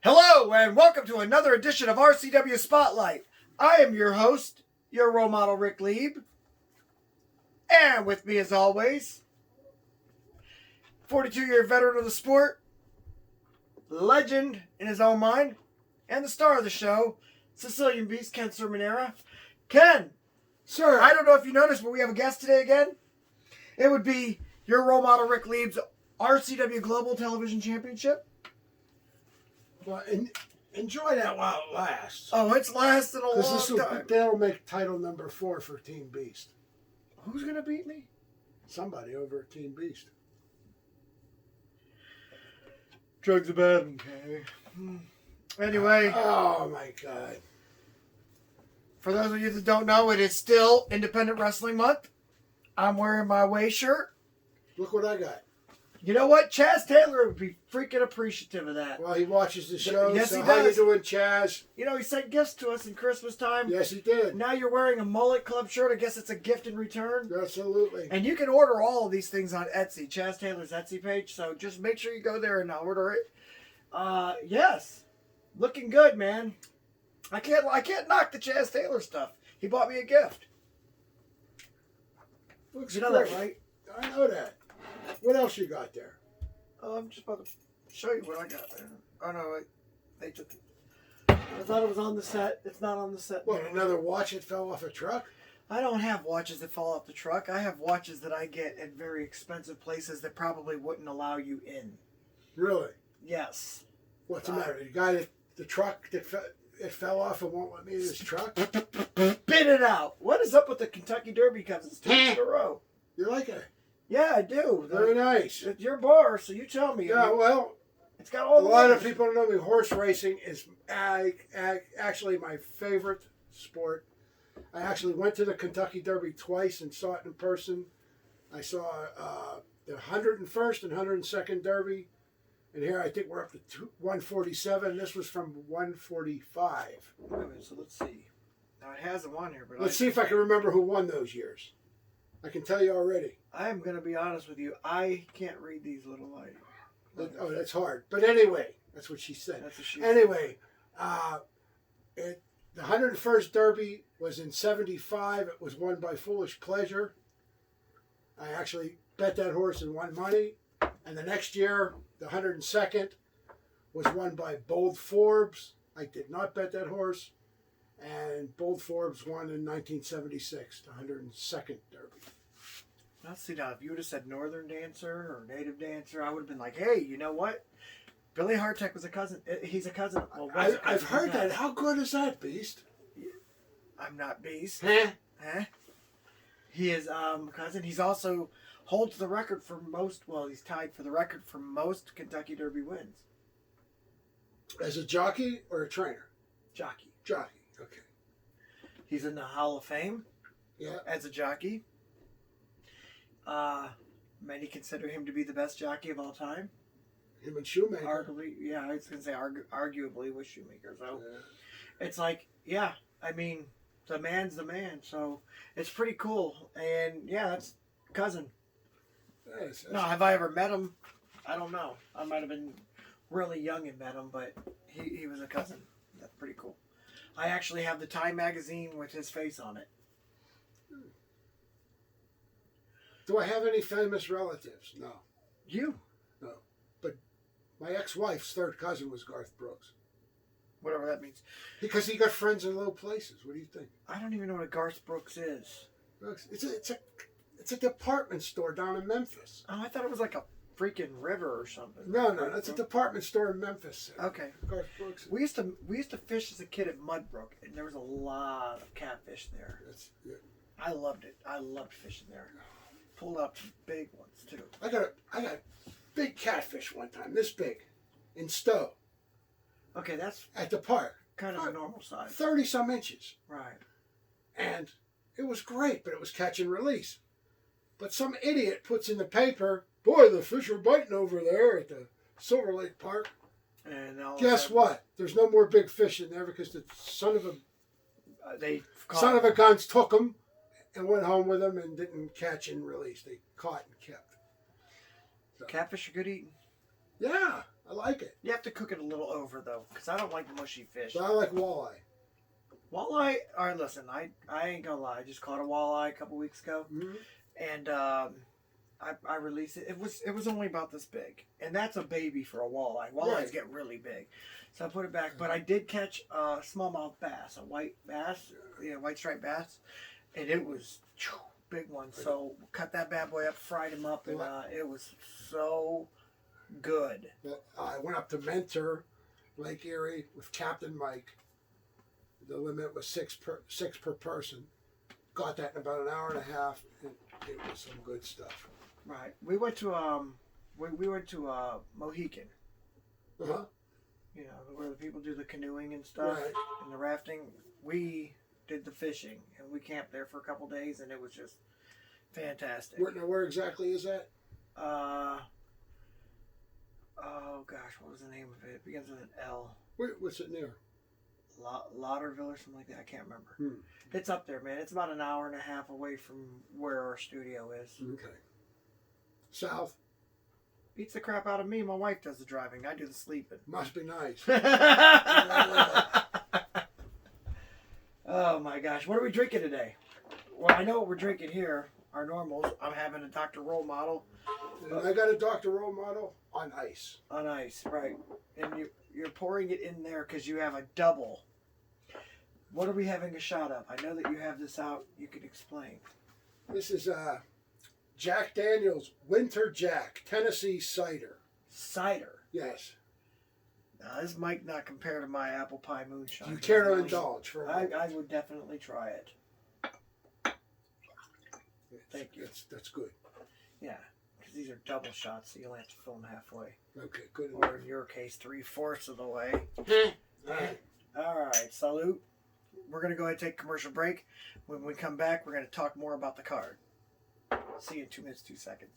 Hello and welcome to another edition of RCW Spotlight. I am your host, your role model, Rick Lieb. And with me as always, 42-year veteran of the sport, legend in his own mind, and the star of the show, Sicilian beast Ken Cerminara. Ken, Sir, I don't know if you noticed, but we have a guest today again. It would be your role model, Rick Lieb's RCW Global Television Championship. well, enjoy that while it lasts. Oh, it's lasted a long time. They'll make title number 4 for Team Beast. Who's going to beat me? Somebody over at Team Beast. Drugs are bad. Okay. Anyway, Oh my God. for those of you that don't know, it is still Independent Wrestling Month. I'm wearing my away shirt. Look what I got. You know what? Chaz Taylor would be freaking appreciative of that. Well, he watches the show. Yes, so he how does. you doing, Chaz? You know, he sent gifts to us in Christmas time. Yes, he did. Now you're wearing a Mullet Club shirt. I guess it's a gift in return. Absolutely. And you can order all of these things on Etsy, Chaz Taylor's Etsy page. So just make sure you go there and order it. Yes, looking good, man. I can't knock the Chaz Taylor stuff. He bought me a gift. Looks You know great. that, right? I know that. What else you got there? Oh, I'm just about to show you what I got there. Oh no, wait. They took it. I thought it was on the set. It's not on the set. What, another watch that fell off a truck? I don't have watches that fall off the truck. I have watches that I get at very expensive places that probably wouldn't allow you in. Really? Yes. What's the matter? The guy that the truck that it fell off and won't let me in his truck? Spit it out. What is up with the Kentucky Derby Cups? It's 2 in a row. You like it? Yeah, I do. Very nice. It's your bar, so you tell me. Yeah, well, it's got all a the lot of letters. people don't know me. Horse racing is actually my favorite sport. I actually went to the Kentucky Derby twice and saw it in person. I saw the 101st and 102nd Derby. And here I think we're up to 147. This was from 145. Wait a minute, so let's see. Now it has them on here, but Let's see if I can remember who won those years. I can tell you already. I am going to be honest with you. I can't read these little lights. Oh, that's hard. But anyway, that's what she said. That's what she Anyway, the 101st Derby was in 75. It was won by Foolish Pleasure. I actually bet that horse and won money. And the next year, the 102nd was won by Bold Forbes. I did not bet that horse. And Bold Forbes won in 1976, the 102nd Derby. Let's see now. If you would have said Northern Dancer or Native Dancer, I would have been like, hey, you know what? Billy Hartek was a cousin. He's a cousin. Well, was a cousin. I've heard that. How good is that, Beast? I'm not Beast. Huh? Huh? He is cousin. He's also holds the record for most. Well, he's tied for the record for most Kentucky Derby wins. As a jockey or a trainer? Jockey. Jockey. Okay. He's in the Hall of Fame. Yeah. As a jockey. Many consider him to be the best jockey of all time. Him and Shoemaker. Arguably, yeah, I was going to say arguably with Shoemaker. So Yeah. it's like, yeah, I mean, the man's the man. So it's pretty cool. And yeah, that's cousin. That's No, have I ever met him? I don't know. I might have been really young and met him, but he was a cousin. That's pretty cool. I actually have the Time magazine with his face on it. Do I have any famous relatives? No. You? No. But my ex-wife's third cousin was Garth Brooks. Whatever that means. Because he got friends in low places. What do you think? I don't even know what a Garth Brooks is. It's a department store down in Memphis. Oh, I thought it was like a freaking river or something. No, that's a department store in Memphis. Okay. Garth Brooks. We used to fish as a kid at Mudbrook, and there was a lot of catfish there. Yeah. I loved it. I loved fishing there. Pulled up some big ones too. I got big catfish one time, this big, in Stowe. Okay, that's at the park. Kind of a normal size. 30 some inches. Right. And it was great, but it was catch and release. But some idiot puts in the paper, boy, the fish are biting over there at the Silver Lake Park. And guess what? There's no more big fish in there because the son of a guns took them and went home with them and didn't catch and release. They caught and kept. So. Catfish are good eating. Yeah, I like it. You have to cook it a little over though, because I don't like mushy fish. But I like walleye. Walleye. All right, listen. I ain't gonna lie. I just caught a walleye a couple weeks ago, and I released it. It was only about this big, and that's a baby for a walleye. Walleyes get really big, so I put it back. But I did catch a smallmouth bass, a white bass, white striped bass, and it was big one. So cut that bad boy up, fried him up, and it was so good. I went up to Mentor, Lake Erie, with Captain Mike. The limit was six per person. Got that in about an hour and a half, and it was some good stuff. Right. We went to Mohican. Uh-huh. Where the people do the canoeing and stuff, and the rafting. We did the fishing, and we camped there for a couple days, and it was just fantastic. Where exactly is that? Oh gosh, what was the name of it? It begins with an L. What's it near? Lauderville or something like that. I can't remember. It's up there, man. It's about an hour and a half away from where our studio is. Okay. South? Beats the crap out of me. My wife does the driving. I do the sleeping. Must be nice. Oh my gosh. What are we drinking today? Well, I know what we're drinking here. Our normals. I'm having a Dr. RoleModel. And I got a Dr. RoleModel on ice. On ice, right. And you're pouring it in there because you have a double. What are we having a shot of? I know that you have this out. You can explain. This is Jack Daniel's Winter Jack Tennessee cider. Cider? Yes. Now, this might not compare to my apple pie moonshine. You care to indulge for a I would definitely try it. Thank you. That's good. Yeah, because these are double shots, so you only have to fill them halfway. Okay, good. Or in your case, 3/4 of the way. All right. All right, salute. We're going to go ahead and take a commercial break. When we come back, we're going to talk more about the card. See you in 2 minutes, 2 seconds.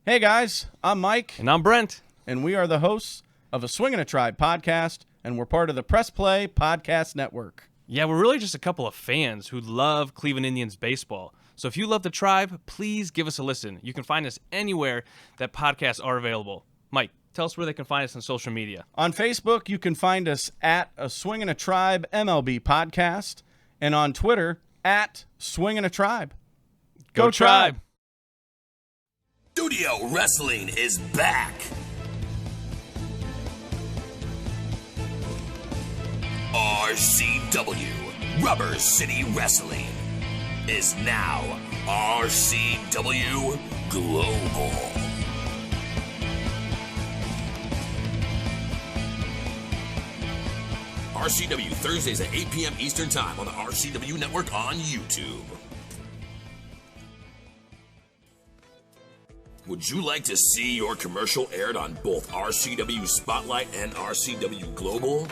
Hey guys, I'm Mike. And I'm Brent. And we are the hosts of a Swingin' a Tribe podcast, and we're part of the Press Play Podcast Network. Yeah, we're really just a couple of fans who love Cleveland Indians baseball. So if you love the Tribe, please give us a listen. You can find us anywhere that podcasts are available. Mike, tell us where they can find us on social media. On Facebook, you can find us at a Swingin' a Tribe MLB podcast, and on Twitter, at Swingin' a Tribe. Go Tribe! Studio Wrestling is back. RCW, Rubber City Wrestling, is now RCW Global. RCW Thursdays at 8 p.m. Eastern Time on the RCW Network on YouTube. Would you like to see your commercial aired on both RCW Spotlight and RCW Global?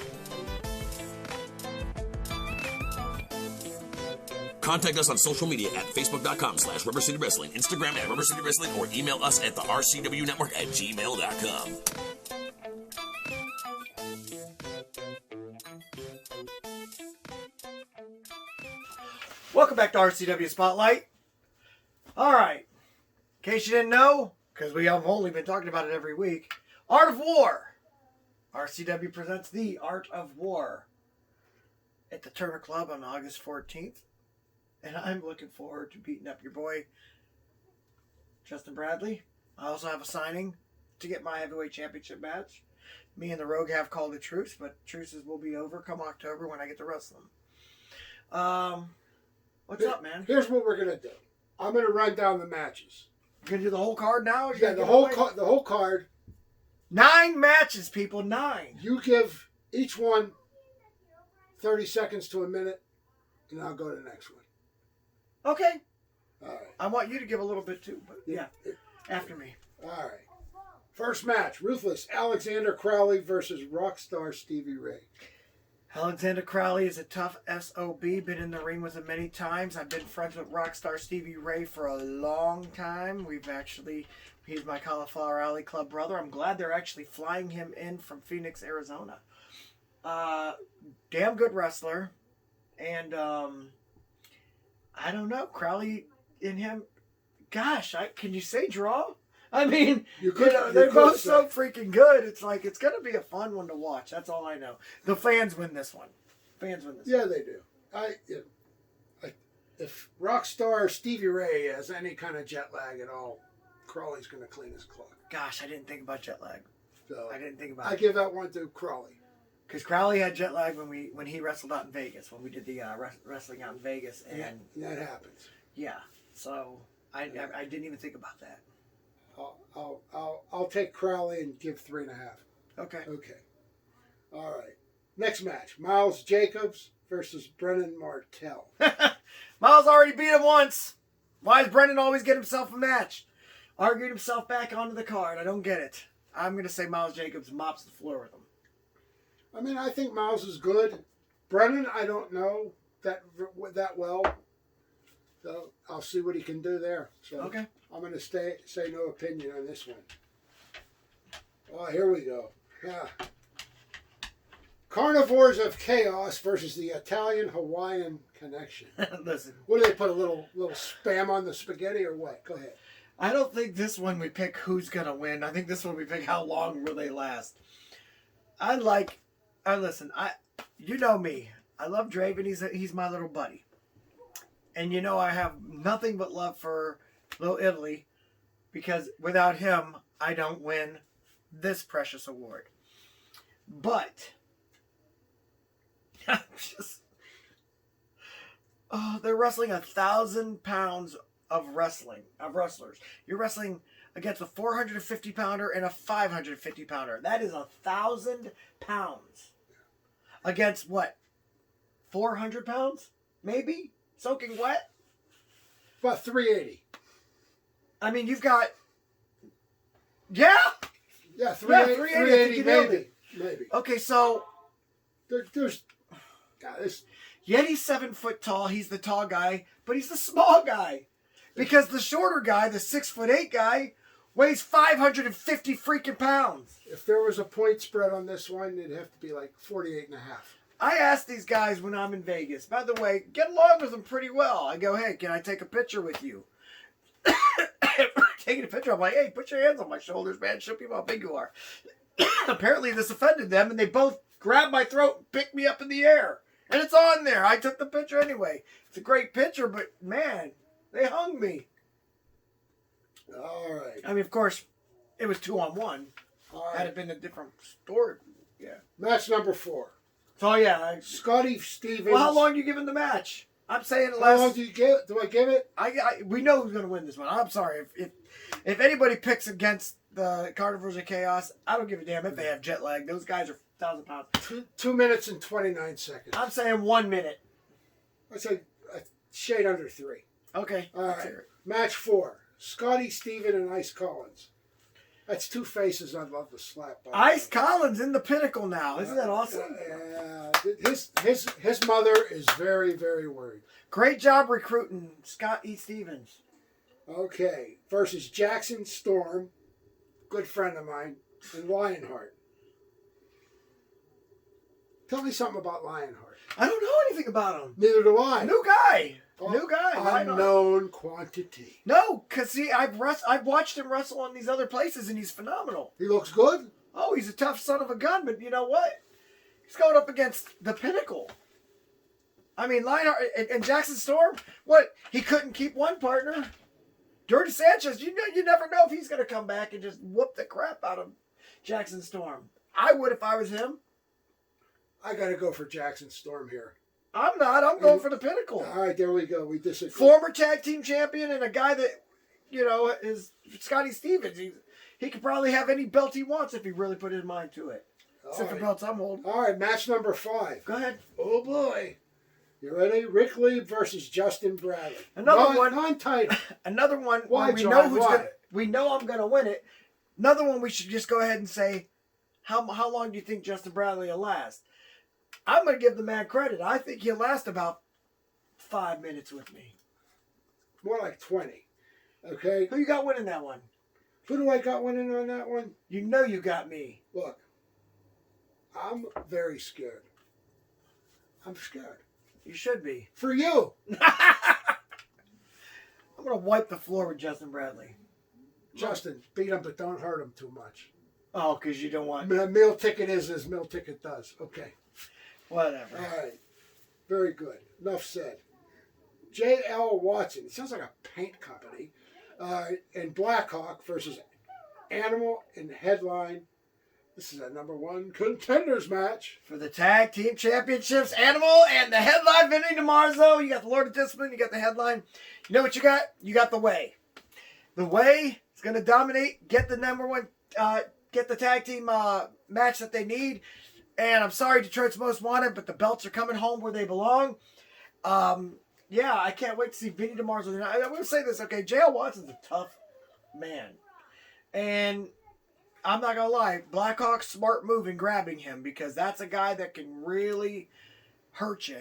Contact us on social media at facebook.com/Rubber City Wrestling, Instagram at Rubber City Wrestling, or email us at the RCW Network at gmail.com. Welcome back to RCW Spotlight. All right. In case you didn't know, because we have only been talking about it every week, Art of War. RCW presents The Art of War at the Turner Club on August 14th. And I'm looking forward to beating up your boy, Justin Bradley. I also have a signing to get my heavyweight championship match. Me and the Rogue have called a truce, but truces will be over come October when I get to wrestle them. What's up, man? Here's what we're going to do. I'm going to run down the matches. You gonna do the whole card now? Or you Yeah, gonna the give it away? whole card. 9 matches, people. 9. You give each one 30 seconds to a minute, and I'll go to the next one. Okay. All right. I want you to give a little bit too, but yeah, after me. All right. First match, Ruthless Alexander Crowley versus Rockstar Stevie Ray. Alexander Crowley is a tough SOB. Been in the ring with him many times. I've been friends with Rockstar Stevie Ray for a long time. He's my Cauliflower Alley Club brother. I'm glad they're actually flying him in from Phoenix, Arizona. Damn good wrestler. And, I don't know. Crowley in him. Gosh, can you say draw? I mean, they're both so freaking good. It's like, it's going to be a fun one to watch. That's all I know. The fans win this one. Yeah, they do. If Rockstar Stevie Ray has any kind of jet lag at all, Crawley's going to clean his clock. Gosh, I didn't think about jet lag. So I didn't think about I it. give that one to Crawley. Because Crowley had jet lag when he wrestled out in Vegas, when we did the wrestling out in Vegas. And that happens. yeah, so I didn't even think about that. I'll take Crowley and give 3.5. Okay. Okay. All right. Next match: Miles Jacobs versus Brennan Martell. Miles already beat him once. Why does Brendan always get himself a match? Argued himself back onto the card. I don't get it. I'm going to say Miles Jacobs mops the floor with him. I mean, I think Miles is good. Brennan, I don't know that well. So I'll see what he can do there. So Okay. I'm going to say no opinion on this one. Oh, here we go. Yeah. Carnivores of Chaos versus the Italian-Hawaiian Connection. Listen, What do they put, a little spam on the spaghetti or what? Go ahead. I don't think this one we pick who's going to win. I think this one we pick how long will they last. You know me. I love Draven. He's my little buddy. And you know I have nothing but love for Little Italy, because without him, I don't win this precious award. But they're wrestling 1,000 pounds of wrestlers. You're wrestling against a 450 pounder and a 550 pounder. That is 1,000 pounds against what? 400 pounds? Maybe? Soaking wet? About 380. I mean, you've got... Yeah? Yeah, 380 maybe. Okay, so... There's... God, this... Yeti's 7 foot tall. He's the tall guy, but he's the small guy. Because the shorter guy, the 6'8" guy, weighs 550 freaking pounds. If there was a point spread on this one, it'd have to be like 48.5. I ask these guys when I'm in Vegas. By the way, get along with them pretty well. I go, hey, can I take a picture with you? Taking a picture, I'm like, hey, put your hands on my shoulders, man. Show people how big you are. Apparently this offended them, and they both grabbed my throat and picked me up in the air. And it's on there. I took the picture anyway. It's a great picture, but man, they hung me. All right. I mean, of course, it was 2-on-1. All Had right. it been a different story, yeah. Match number 4. So yeah. Scotty Stevens. Well, how long do you give him the match? I'm saying How long do I give it? we know who's going to win this one. I'm sorry. If anybody picks against the Carnivores of Chaos, I don't give a damn if they have jet lag. Those guys are 1,000 pounds. 2 minutes and 29 seconds. I'm saying 1 minute. I'd say a shade under 3. Okay. All let's right. hear it. Match 4. Scotty Steven and Ice Collins. That's two faces I'd love to slap. Ice Collins in the Pinnacle now. Isn't that awesome? His mother is very, very worried. Great job recruiting Scott E. Stevens. Okay. Versus Jackson Storm, good friend of mine, and Lionheart. Tell me something about Lionheart. I don't know anything about him. Neither do I. New guy. New guy. Unknown quantity. No, because see, I've watched him wrestle on these other places, and he's phenomenal. He looks good. Oh, he's a tough son of a gun, but you know what? He's going up against the Pinnacle. I mean, Lionheart and Jackson Storm, what? He couldn't keep one partner. Jordy Sanchez, you never know if he's going to come back and just whoop the crap out of Jackson Storm. I would if I was him. I got to go for Jackson Storm here. I'm not. I'm going for the Pinnacle. All right, there we go. We disagree. Former tag team champion and a guy that is Scotty Stevens. He could probably have any belt he wants if he really put his mind to it. Except for belts I'm holding. All right, match number 5. Go ahead. Oh, boy. You ready? Rick Lieb versus Justin Bradley. Another one. Non-title. Another one Why, where we John? know who's Why? gonna. We know I'm gonna win it. Another one we should just go ahead and say, how long do you think Justin Bradley will last? I'm gonna give the man credit. I think he'll last about 5 minutes with me. More like 20. Okay? Who you got winning that one? Who do I got winning on that one? You know you got me. Look, I'm very scared. I'm scared. You should be. For you. I'm gonna wipe the floor with Justin Bradley. Justin, beat him, but don't hurt him too much. Oh, because you don't want. A meal ticket is as meal ticket does. Okay. Whatever. All right. Very good. Enough said. J.L. Watson. It sounds like a paint company. And Blackhawk versus Animal in headline. This is a number 1 contenders match. For the tag team championships, Animal and the headline, Vinny DiMarzo. You got the Lord of Discipline. You got the headline. You know what you got? You got the Way. The Way is going to dominate. Get the number 1. Get the tag team match that they need. And I'm sorry, Detroit's Most Wanted, but the belts are coming home where they belong. Yeah, I can't wait to see Vinny DiMarzo. I will say this, okay? J.L. Watson's a tough man. And I'm not going to lie, Blackhawk's smart move in grabbing him because that's a guy that can really hurt you.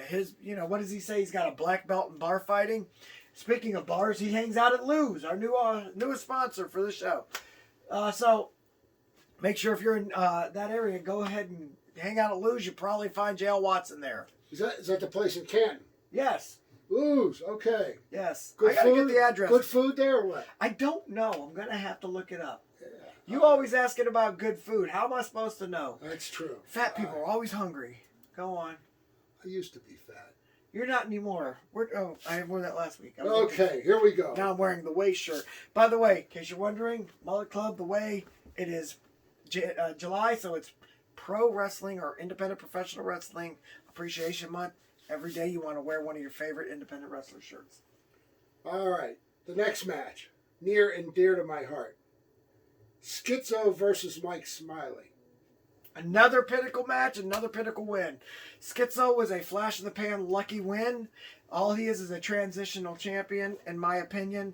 What does he say? He's got a black belt in bar fighting. Speaking of bars, he hangs out at Lou's, our newest sponsor for the show. So make sure if you're in that area, go ahead and hang out at Lou's. You probably find J.L. Watson there. Is that the place in Canton? Yes. Lou's, okay. Yes. Good I got to food? get the address. Good food there or what? I don't know. I'm going to have to look it up. Yeah. You always asking about good food. How am I supposed to know? That's true. Fat people are always hungry. Go on. I used to be fat. You're not anymore. I wore that last week. Okay, here we go. Now I'm wearing the Way shirt. By the way, in case you're wondering, Mullet Club, the Way, it is July, so it's Pro Wrestling or Independent Professional Wrestling Appreciation Month. Every day you want to wear one of your favorite independent wrestler shirts. All right, the next match, near and dear to my heart. Schizo versus Mike Smiley. Another pinnacle match, another pinnacle win. Schizo was a flash-in-the-pan lucky win. All he is a transitional champion, in my opinion.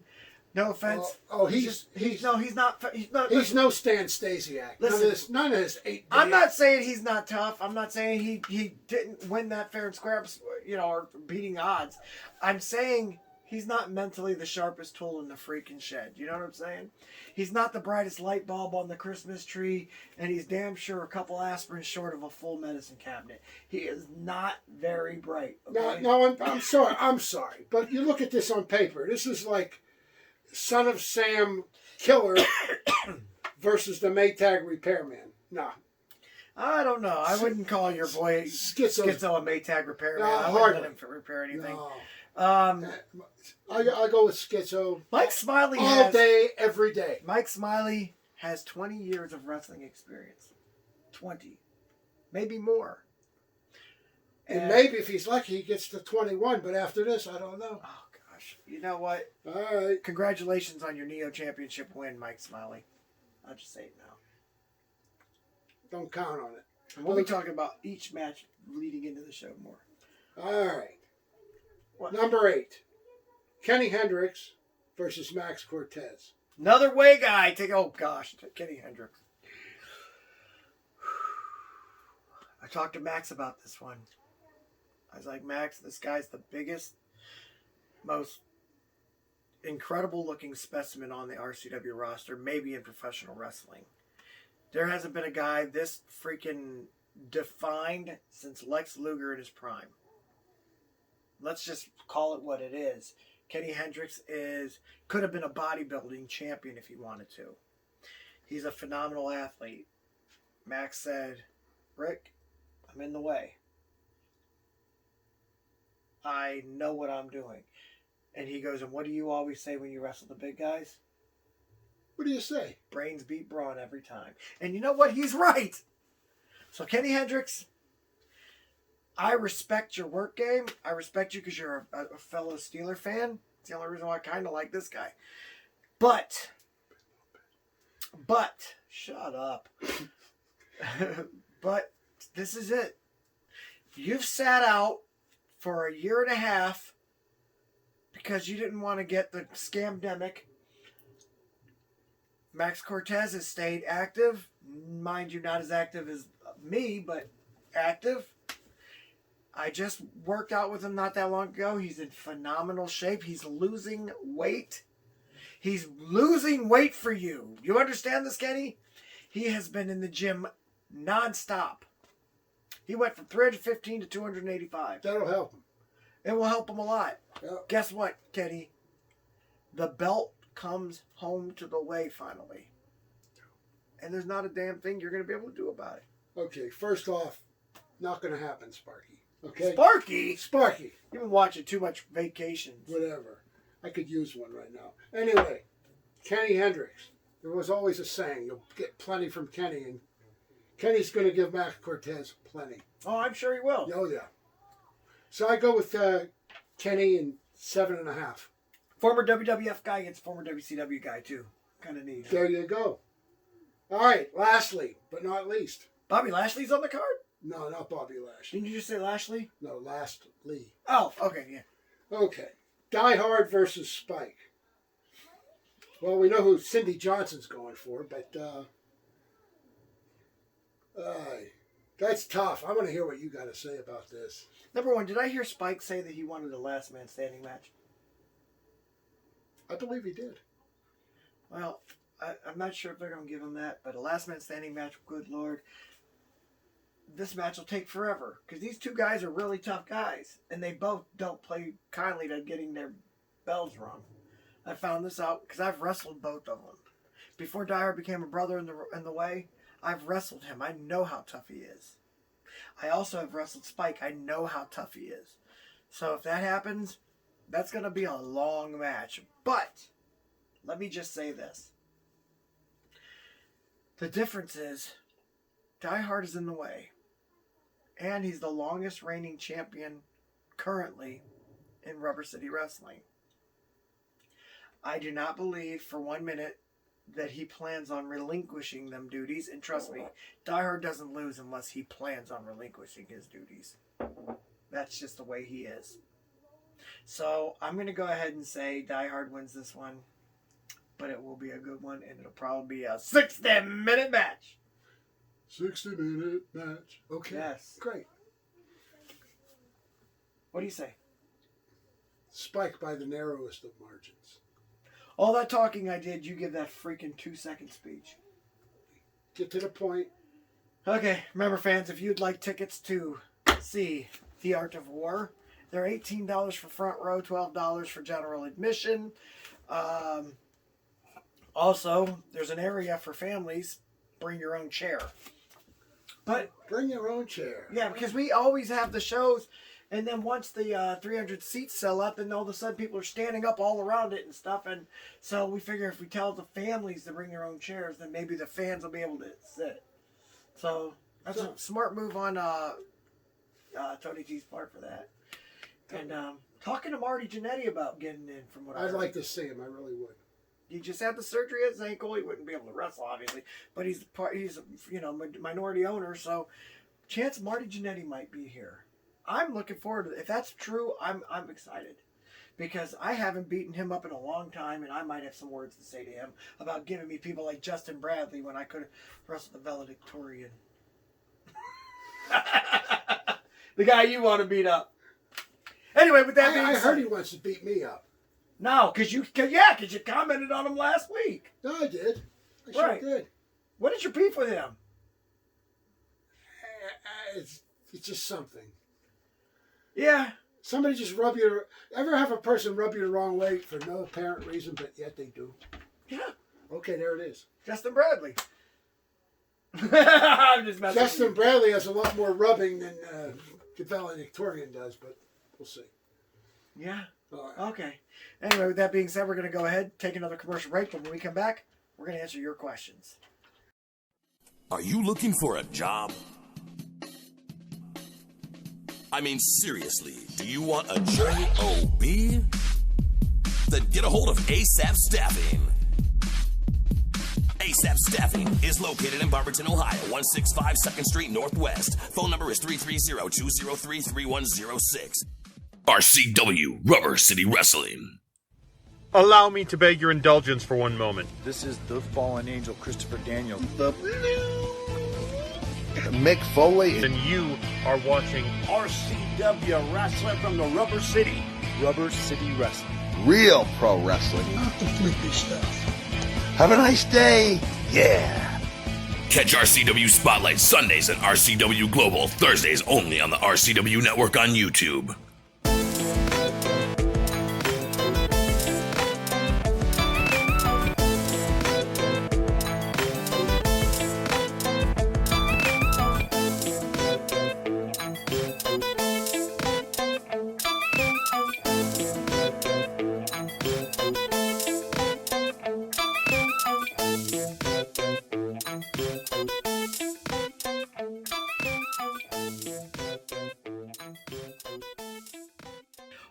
No offense. He's not. He's no Stan Stasiak. Listen, none of this 8. I'm not saying he's not tough. I'm not saying he didn't win that fair and square, or beating odds. I'm saying he's not mentally the sharpest tool in the freaking shed. You know what I'm saying? He's not the brightest light bulb on the Christmas tree, and he's damn sure a couple aspirins short of a full medicine cabinet. He is not very bright. Okay? No, I'm sorry. I'm sorry. But you look at this on paper. This is like Son of Sam Killer versus the Maytag Repairman. No. I don't know. I wouldn't call your boy Schizo a Maytag repairman. I wouldn't let him repair anything. No. I go with Schizo. Mike Smiley all day, every day. Mike Smiley has 20 years of wrestling experience. 20. Maybe more. And maybe if he's lucky, he gets to 21. But after this, I don't know. Oh, gosh. You know what? All right. Congratulations on your Neo Championship win, Mike Smiley. I'll just say it now. Don't count on it. And we'll be talking about each match leading into the show more. All right. What? Number 8. Kenny Hendricks versus Max Cortez. Another Way guy. Kenny Hendricks. I talked to Max about this one. I was like, Max, this guy's the biggest, most incredible looking specimen on the RCW roster, maybe in professional wrestling. There hasn't been a guy this freaking defined since Lex Luger in his prime. Let's just call it what it is. Kenny Hendricks could have been a bodybuilding champion if he wanted to. He's a phenomenal athlete. Max said, Rick, I'm in the way. I know what I'm doing. And he goes, and what do you always say when you wrestle the big guys? What do you say? Brains beat brawn every time. And you know what? He's right. So Kenny Hendricks, I respect your work game. I respect you because you're a fellow Steeler fan. It's the only reason why I kind of like this guy. But, shut up. But this is it. You've sat out for a year and a half because you didn't want to get the scamdemic. Max Cortez has stayed active. Mind you, not as active as me, but active. I just worked out with him not that long ago. He's in phenomenal shape. He's losing weight. He's losing weight for you. You understand this, Kenny? He has been in the gym nonstop. He went from 315 to 285. That'll help him. It will help him a lot. Yep. Guess what, Kenny? The belt comes home to the way finally. And there's not a damn thing you're going to be able to do about it. Okay, first off, not going to happen, Sparky. Okay? Sparky? Sparky. You've been watching too much Vacations. Whatever. I could use one right now. Anyway, Kenny Hendricks. There was always a saying, you'll get plenty from Kenny, and Kenny's going to give Max Cortez plenty. Oh, I'm sure he will. Oh, yeah. So I go with Kenny in 7.5. Former WWF guy against former WCW guy, too. Kind of neat. There you go. All right, lastly, but not least. Bobby Lashley's on the card? No, not Bobby Lashley. Didn't you just say Lashley? No, Lastly. Oh, okay, yeah. Okay. Die Hard versus Spike. Well, we know who Cindy Johnson's going for, but that's tough. I want to hear what you got to say about this. Number one, did I hear Spike say that he wanted a last man standing match? I believe he did. Well, I'm not sure if they're going to give him that, but a last man standing match, good Lord. This match will take forever because these two guys are really tough guys, and they both don't play kindly to getting their bells rung. I found this out because I've wrestled both of them. Before Die Hard became a brother in the way, I've wrestled him. I know how tough he is. I also have wrestled Spike. I know how tough he is. So if that happens, that's going to be a long match. But let me just say this. The difference is Die Hard is in the way. And he's the longest reigning champion currently in Rubber City Wrestling. I do not believe for 1 minute that he plans on relinquishing them duties. And trust me, Die Hard doesn't lose unless he plans on relinquishing his duties. That's just the way he is. So I'm going to go ahead and say Die Hard wins this one. But it will be a good one, and it'll probably be a 60-minute match. 60-minute match. Okay. Yes. Great. What do you say? Spike by the narrowest of margins. All that talking I did, you give that freaking 2-second speech. Get to the point. Okay, remember fans, if you'd like tickets to see The Art of War, they're $18 for front row, $12 for general admission. Also, there's an area for families. Bring your own chair. But Bring your own chair. yeah, because we always have the shows, and then once the 300 seats sell out, then all of a sudden people are standing up all around it and stuff. And so we figure if we tell the families to bring their own chairs, then maybe the fans will be able to sit. So that's a smart move on Tony T's part for that. And talking to Marty Jannetty about getting in from what I I'd heard. like to see him. I really would. He just had the surgery at his ankle. He wouldn't be able to wrestle, obviously, but he's a minority owner, so chance Marty Jannetty might be here. I'm looking forward to it. If that's true, I'm excited because I haven't beaten him up in a long time, and I might have some words to say to him about giving me people like Justin Bradley when I could have wrestled the valedictorian. The guy you want to beat up. Anyway, with that being I said, heard he wants to beat me up. no, because you commented on him last week. No, I did. I sure Right. did. What is your beef with him? It's just something. Yeah. Somebody just ever have a person rub you the wrong way for no apparent reason, but yet they do? Yeah. Okay, there it is. Justin Bradley. I'm just messing Justin with you. Bradley has a lot more rubbing than the valedictorian does, but we'll see. Yeah. All right. Okay. Anyway, with that being said, we're going to go ahead, take another commercial break, but when we come back, we're going to answer your questions. Are you looking for a job? I mean, seriously, do you want a job? Then get a hold of ASAP Staffing. ASAP Staffing is located in Barberton, Ohio, 165 2nd Street Northwest. Phone number is 330-203-3106. RCW Rubber City Wrestling. Allow me to beg your indulgence for one moment. This is the fallen angel, Christopher Daniels. Mick Foley. And you are watching RCW Wrestling from the Rubber City. Rubber City Wrestling. Real pro wrestling. Not the flippy stuff. Have a nice day. Yeah. Catch RCW Spotlight Sundays and RCW Global Thursdays only on the RCW Network on YouTube.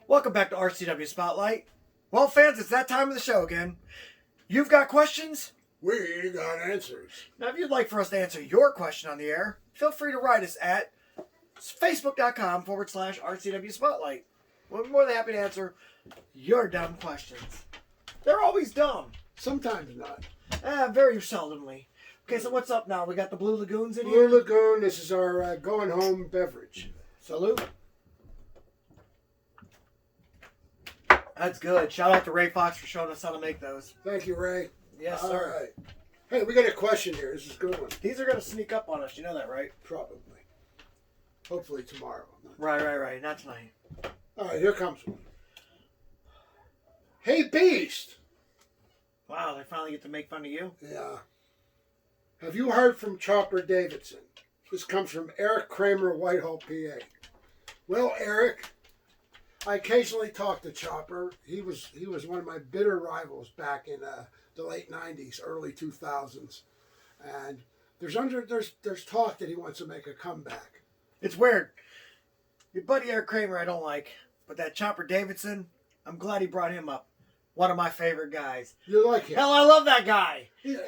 Welcome back to RCW Spotlight. Well, fans, it's that time of the show again. You've got questions? We got answers. Now, if you'd like for us to answer your question on the air, feel free to write us at facebook.com/RCW Spotlight. We're more than happy to answer your dumb questions. They're always dumb. Sometimes not. Very seldomly. Okay, so what's up now? We got the Blue Lagoons in Blue here. Lagoon, this is our going home beverage. Salute. That's good. Shout out to Ray Fox for showing us how to make those. Thank you, Ray. Yes, All sir. right. Hey, we got a question here. This is a good one. These are going to sneak up on us. You know that, right? Probably. Hopefully tomorrow. Right. Not tonight. All right, here comes one. Hey, Beast. Wow, they finally get to make fun of you? Yeah. Have you heard from Chopper Davidson? This comes from Eric Kramer, Whitehall, PA. Well, Eric, I occasionally talk to Chopper. He was one of my bitter rivals back in the late 90s, early 2000s. And there's talk that he wants to make a comeback. It's weird. Your buddy Eric Kramer I don't like, but that Chopper Davidson, I'm glad he brought him up. One of my favorite guys. You like him? Hell, I love that guy. Yeah,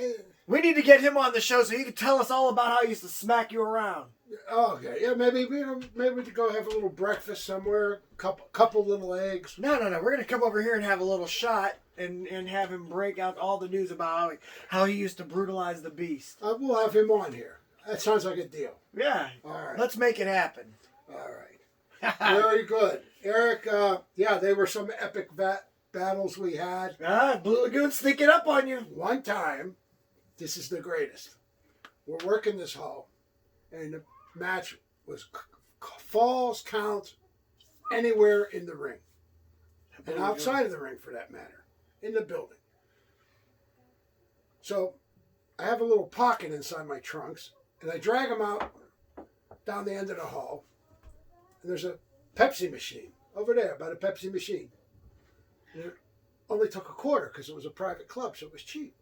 We need to get him on the show so he can tell us all about how he used to smack you around. okay. Yeah, maybe we could go have a little breakfast somewhere. Couple little eggs. No. We're going to come over here and have a little shot and have him break out all the news about how he used to brutalize the Beast. We'll have him on here. That sounds like a deal. Yeah. All right. Let's make it happen. All right. Very good. Eric, yeah, they were some epic battles we had. Blue Lagoon sneaking up on you. One time, this is the greatest. We're working this hall, and the match was falls count anywhere in the ring. And outside of the ring, for that matter. In the building. So, I have a little pocket inside my trunks, and I drag them out down the end of the hall. And there's a Pepsi machine over there, by the Pepsi machine. And it only took a quarter because it was a private club, so it was cheap.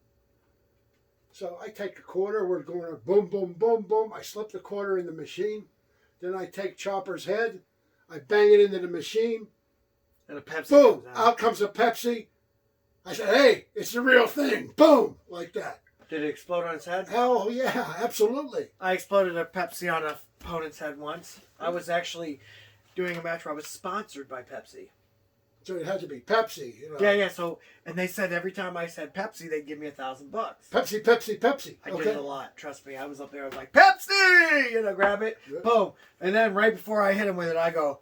So I take a quarter, we're going boom, boom, boom, boom. I slip the quarter in the machine. Then I take Chopper's head, I bang it into the machine. And a Pepsi. Boom! Comes out. Out comes a Pepsi. I said, hey, it's the real thing. Boom! Like that. Did it explode on its head? Hell yeah, absolutely. I exploded a Pepsi on an opponent's head once. I was actually doing a match where I was sponsored by Pepsi. So it had to be Pepsi, you know. Yeah. So, and they said every time I said Pepsi, they'd give me $1,000. Pepsi, Pepsi, Pepsi. I did it a lot. Trust me. I was up there. I was like, Pepsi! Grab it. Yeah. Boom. And then right before I hit him with it, I go,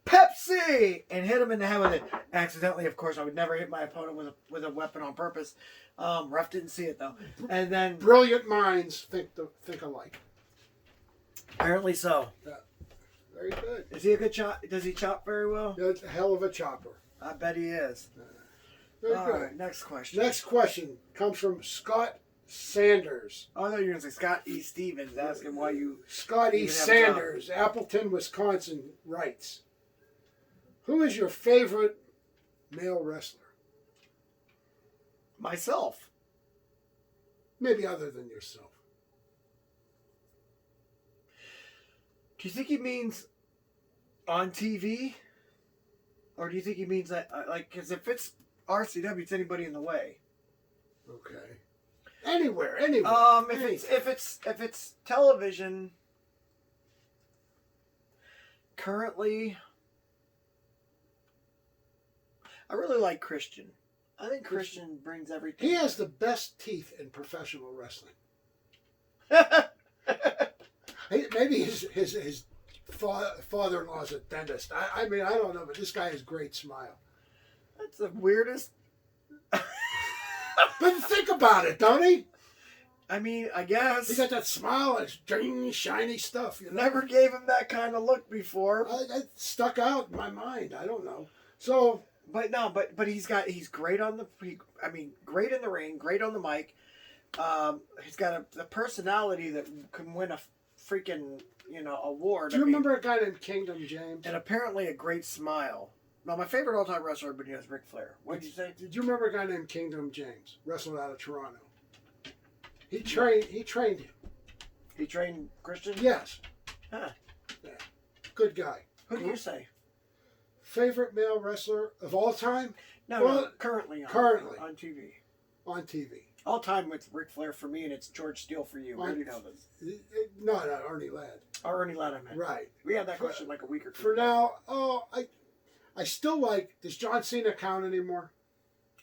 Pepsi! And hit him in the head with it. Accidentally, of course. I would never hit my opponent with a weapon on purpose. Ref didn't see it, though. And then... Brilliant minds think alike. Apparently so. Yeah. Very good. Is he a good chop? Does he chop very well? That's a hell of a chopper. I bet he is. Very All good. right, next question. Next question comes from Scott Sanders. Oh, I thought you were going to say Scott E. Stevens asking why you... Scott E. You can have a Sanders, Appleton, Wisconsin, writes, who is your favorite male wrestler? Myself. Maybe other than yourself. Do you think he means on TV? Or do you think he means that, because if it's RCW, it's anybody in the way. Okay. Anywhere. If it's television, currently, I really like Christian. I think Christian brings everything. He has the best teeth in professional wrestling. Maybe his father-in-law's a dentist. I mean, I don't know, but this guy has a great smile. That's the weirdest. But think about it, don't he? I mean, I guess. He got that smile and it's shiny stuff. You know? Never gave him that kind of look before. That stuck out in my mind. I don't know. So, but he's great on great in the ring, great on the mic. He's got a personality that can win a freaking award. Do you remember a guy named Kingdom James? And apparently a great smile. Now, my favorite all-time wrestler, but he has Ric Flair. What did you say? Did you remember a guy named Kingdom James? Wrestled out of Toronto. He trained him. He trained Christian? Yes. Huh. Yeah. Good guy. Who do you say? Favorite male wrestler of all time? No, currently on TV. On TV. All time with Ric Flair for me, and it's George Steele for you. Where do you know this? No, Ernie Ladd. Oh, Ernie Ladd, I meant. Right. We had that question like a week or two For ago. now, I still like, does John Cena count anymore?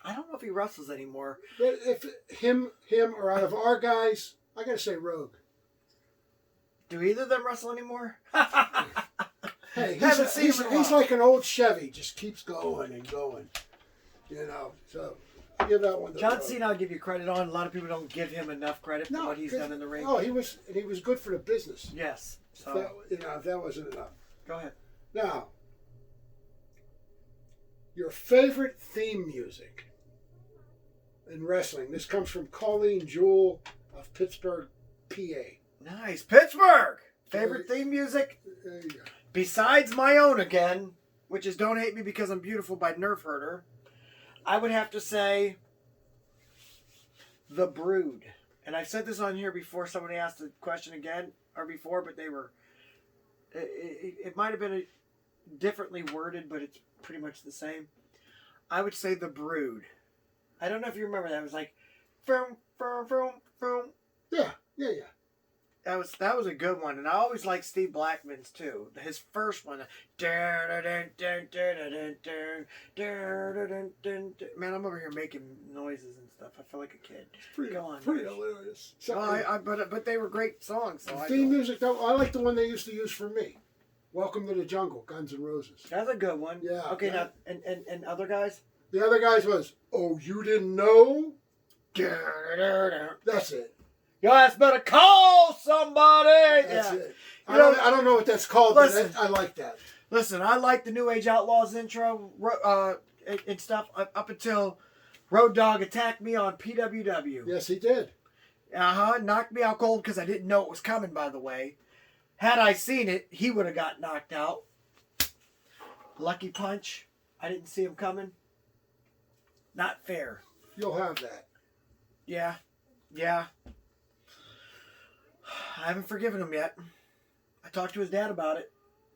I don't know if he wrestles anymore. If him, or out of our guys, I gotta say Rogue. Do either of them wrestle anymore? Hey, Haven't seen him in a he's while. like an old Chevy, just keeps going and going. So I give that one to John Rogue. Cena, I'll give you credit on. A lot of people don't give him enough credit for what he's done in the ring. Oh, he was good for the business. Yes. So That wasn't enough. go ahead. Now, your favorite theme music in wrestling. This comes from Colleen Jewell of Pittsburgh, PA. Nice. Pittsburgh! Favorite theme music? There you go. Besides my own again, which is Don't Hate Me Because I'm Beautiful by Nerf Herder, I would have to say The Brood. And I've said this on here before. Somebody asked the question again, or before, but they were... It might have been differently worded, but it's pretty much the same. I would say The Brood. I don't know if you remember that. It was like... Vroom, vroom, vroom, vroom. Yeah. That was a good one, and I always like Steve Blackman's too. His first one, man, I'm over here making noises and stuff. I feel like a kid. Pretty hilarious. So but they were great songs. So theme music, though, I like the one they used to use for me. Welcome to the Jungle, Guns N' Roses. That's a good one. Yeah. Okay, now and other guys. The other guys was, oh, you didn't know? That's it. You guys better call somebody. That's yeah. it. I don't know what that's called, listen, but I like that. Listen, I like the New Age Outlaws intro and stuff up until Road Dogg attacked me on PWW. Yes, he did. Knocked me out cold because I didn't know it was coming, by the way. Had I seen it, he would have got knocked out. Lucky punch. I didn't see him coming. Not fair. You'll have that. Yeah. I haven't forgiven him yet. I talked to his dad about it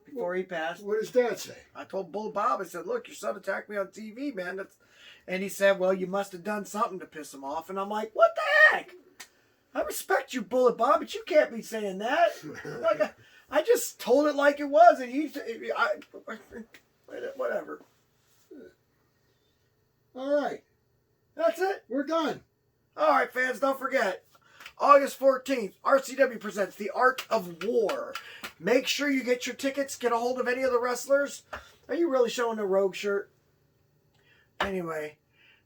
before he passed. What does Dad say? I told Bull Bob, I said, look, your son attacked me on TV, man. And he said, well, you must have done something to piss him off. And I'm like, what the heck? I respect you, Bullet Bob, but you can't be saying that. Like, I just told it like it was, and whatever. All right. That's it. We're done. All right, fans, don't forget. August 14th, RCW presents The Art of War. Make sure you get your tickets. Get a hold of any of the wrestlers. Are you really showing a Rogue shirt? Anyway,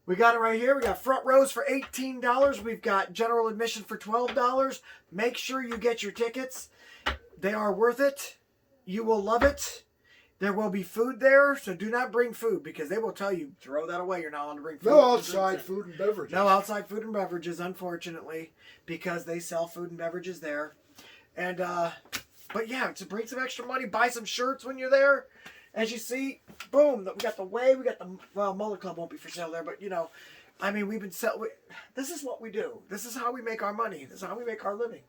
we got it right here. We got front rows for $18. We've got general admission for $12. Make sure you get your tickets. They are worth it. You will love it. There will be food there, so do not bring food because they will tell you, throw that away. You're not allowed to bring food. No outside food and beverages. No outside food and beverages, unfortunately, because they sell food and beverages there. And, but yeah, to bring some extra money, buy some shirts when you're there. As you see, boom, we got the Way, we got the, well, Mullet Club won't be for sale there, but I mean, we've been this is what we do. This is how we make our money. This is how we make our living.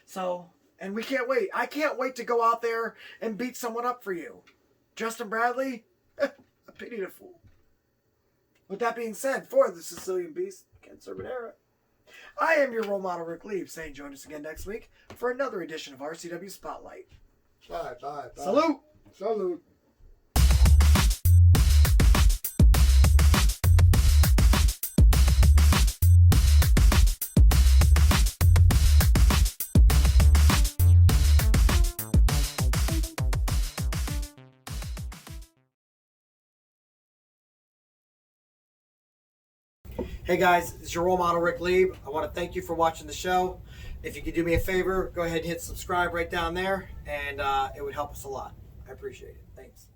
So, and we can't wait. I can't wait to go out there and beat someone up for you. Justin Bradley, a pity to fool. With that being said, for the Sicilian Beast, Ken Cerminara, I am your role model, Rick Lieb, saying join us again next week for another edition of RCW Spotlight. Bye. Salute! Salute. Hey guys, it's your role model, Rick Lieb. I want to thank you for watching the show. If you could do me a favor, go ahead and hit subscribe right down there, and it would help us a lot. I appreciate it. Thanks.